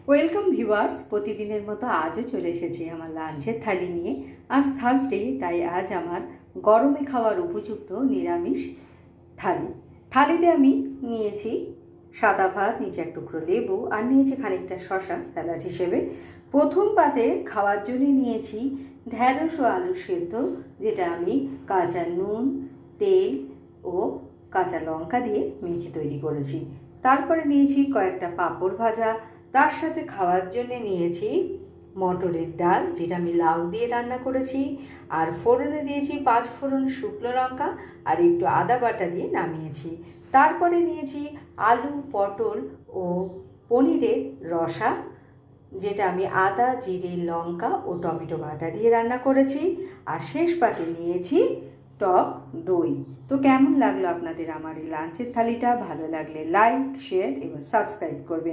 Welcome viewers, প্রতিদিনের মতো আজও চলে এসেছি আমার লাঞ্চের থালি নিয়ে। আজ থার্সডে, তাই আজ আমার গরমে খাওয়ার উপযুক্ত নিরামিষ থালিতে আমি নিয়েছি সাদা ভাত, নিচে এক টুকরো লেবু, আর নিয়েছি খানিকটা শসা স্যালাড হিসেবে। প্রথম পাতে খাওয়ার জন্য নিয়েছি ঢ্যাঁড়স ও আলু সেদ্ধ, যেটা আমি কাঁচা নুন, তেল ও কাঁচা লঙ্কা দিয়ে মেখে তৈরি করেছি। তারপরে নিয়েছি কয়েকটা পাঁপড় ভাজা, তার সাথে খাওয়ার জন্য নিয়েছি মটরের ডাল, যেটা আমি লাউ দিয়ে রান্না করেছি, আর ফোড়নে দিয়েছি 5 ফোড়ন শুকনো লঙ্কা আর একটু আদা বাটা দিয়ে নামিয়েছি। তারপরে নিয়েছি আলু, পটল ও পনিরের রসা, যেটা আমি আদা, জিরে, লঙ্কা ও টমেটো বাটা দিয়ে রান্না করেছি। আর শেষ পাতে নিয়েছি টক দই। তো কেমন লাগলো আপনাদের আমার এই লাঞ্চের থালিটা? ভালো লাগলে লাইক, শেয়ার এবং সাবস্ক্রাইব করবেন।